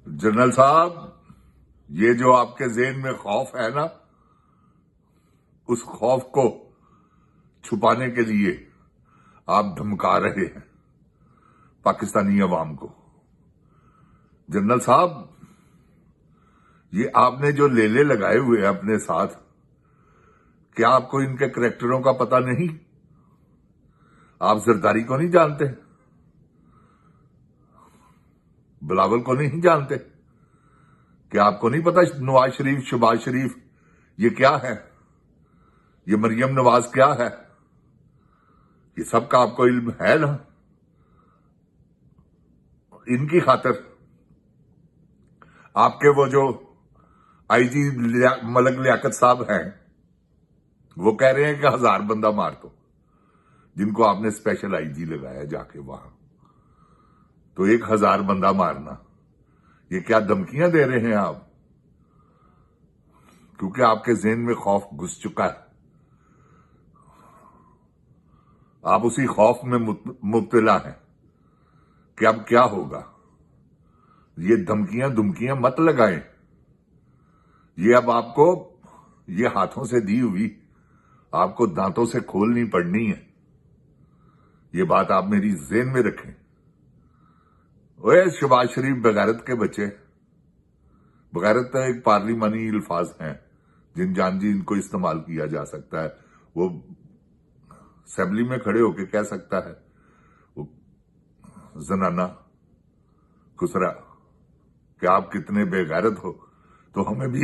General صاحب، یہ جو آپ کے ذہن میں خوف ہے نا، اس خوف کو چھپانے کے لیے آپ دھمکا رہے ہیں پاکستانی عوام کو۔ جنرل صاحب، یہ آپ نے جو لیلے لگائے ہوئے ہیں اپنے ساتھ، کیا آپ کو ان کے کریکٹروں کا پتہ نہیں؟ آپ زرداری کو نہیں جانتے؟ بلاول کو نہیں جانتے؟ کیا آپ کو نہیں پتا نواز شریف، شہباز شریف یہ کیا ہے؟ یہ مریم نواز کیا ہے؟ یہ سب کا آپ کو علم ہے نا؟ ان کی خاطر آپ کے وہ جو آئی جی ملک لیاقت صاحب ہیں، وہ کہہ رہے ہیں کہ 1000 بندہ مار دو، جن کو آپ نے اسپیشل آئی جی لگایا جا کے وہاں، تو 1000 بندہ مارنا، یہ کیا دھمکیاں دے رہے ہیں آپ؟ کیونکہ آپ کے ذہن میں خوف گھس چکا ہے، آپ اسی خوف میں مبتلا ہیں کہ اب کیا ہوگا۔ یہ دھمکیاں مت لگائیں، یہ اب آپ کو یہ ہاتھوں سے دی ہوئی آپ کو دانتوں سے کھولنی پڑنی ہے۔ یہ بات آپ میری ذہن میں رکھیں۔ اوے شہباز شریف بغیرت کے بچے، بغیرت ایک پارلیمانی الفاظ ہیں جن جان جی ان کو استعمال کیا جا سکتا ہے، وہ اسمبلی میں کھڑے ہو کے کہہ سکتا ہے وہ زنانہ خسرا کہ آپ کتنے بے غیرت ہو، تو ہمیں بھی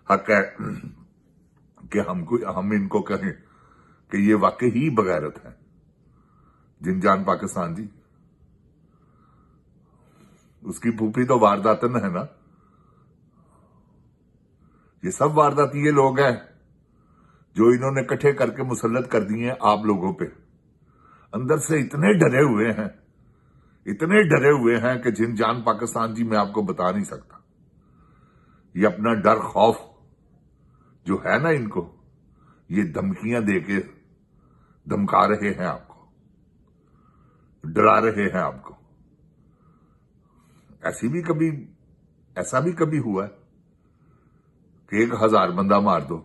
حق ہے کہ ہم ان کو کہیں کہ یہ واقعی ہی بغیرت ہے۔ جن جان پاکستان جی، اس کی پھوپھی تو وارداتن ہے نا، یہ سب وارداتی لوگ ہیں جو انہوں نے کٹھے کر کے مسلط کر دیے ہیں آپ لوگوں پہ۔ اندر سے اتنے ڈرے ہوئے ہیں کہ جن جان پاکستان جی میں آپ کو بتا نہیں سکتا۔ یہ اپنا ڈر خوف جو ہے نا ان کو، یہ دھمکیاں دے کے دھمکا رہے ہیں آپ کو، ڈرا رہے ہیں آپ کو۔ ایسا بھی کبھی ہوا ہے کہ 1000 بندہ مار دو؟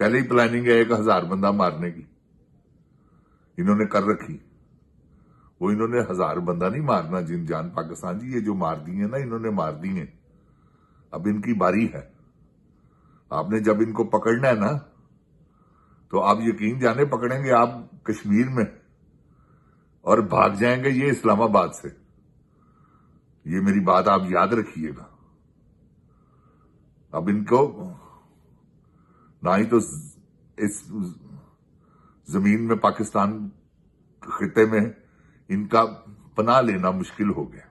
پہلے ہی پلاننگ ہے 1000 بندہ مارنے کی، انہوں نے کر رکھی۔ وہ انہوں نے 1000 بندہ نہیں مارنا جن جان پاکستان جی، یہ جو مار دی ہیں نا انہوں نے مار دی ہیں، اب ان کی باری ہے۔ آپ نے جب ان کو پکڑنا ہے نا تو آپ یقین جانے پکڑیں گے آپ کشمیر میں اور بھاگ جائیں گے یہ اسلام آباد سے۔ یہ میری بات آپ یاد رکھیے گا۔ اب ان کو نہ ہی تو اس زمین میں پاکستان خطے میں ان کا پناہ لینا مشکل ہو گیا،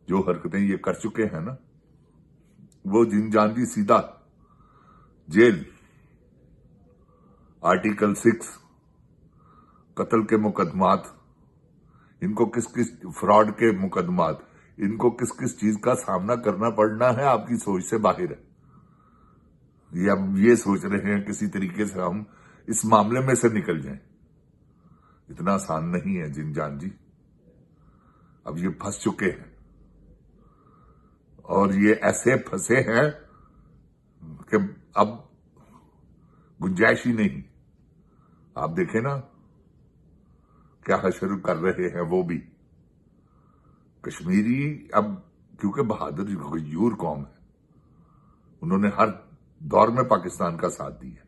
جو حرکتیں یہ کر چکے ہیں نا۔ وہ جن جان جی سیدھا جیل، آرٹیکل 6 قتل کے مقدمات، ان کو کس فراڈ کے مقدمات، ان کو کس چیز کا سامنا کرنا پڑنا ہے آپ کی سوچ سے باہر ہے۔ یہ اب یہ سوچ رہے ہیں کسی طریقے سے ہم اس معاملے میں سے نکل جائیں، اتنا آسان نہیں ہے جن جان جی۔ اب یہ پھنس چکے ہیں اور یہ ایسے پھنسے ہیں کہ اب گنجائش ہی نہیں۔ آپ دیکھیں نا کیا حشر کر رہے ہیں وہ بھی کشمیری۔ اب کیونکہ بہادر غیور قوم ہے، انہوں نے ہر دور میں پاکستان کا ساتھ دیا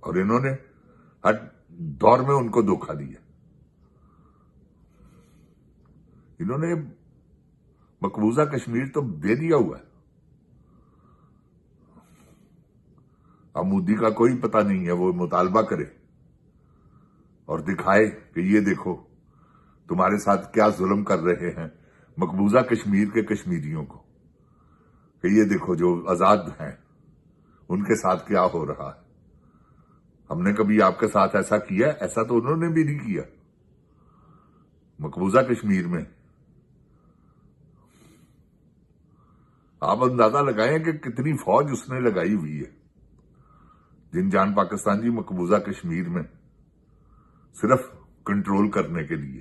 اور انہوں نے ہر دور میں ان کو دھوکہ دیا۔ انہوں نے مقبوضہ کشمیر تو دے دیا ہوا ہے، اب مودی کا کوئی پتہ نہیں ہے، وہ مطالبہ کرے اور دکھائے کہ یہ دیکھو تمہارے ساتھ کیا ظلم کر رہے ہیں مقبوضہ کشمیر کے کشمیریوں کو، کہ یہ دیکھو جو آزاد ہیں ان کے ساتھ کیا ہو رہا ہے۔ ہم نے کبھی آپ کے ساتھ ایسا کیا؟ ایسا تو انہوں نے بھی نہیں کیا مقبوضہ کشمیر میں۔ آپ اندازہ لگائیں کہ کتنی فوج اس نے لگائی ہوئی ہے جن جان پاکستان جی مقبوضہ کشمیر میں، صرف کنٹرول کرنے کے لیے۔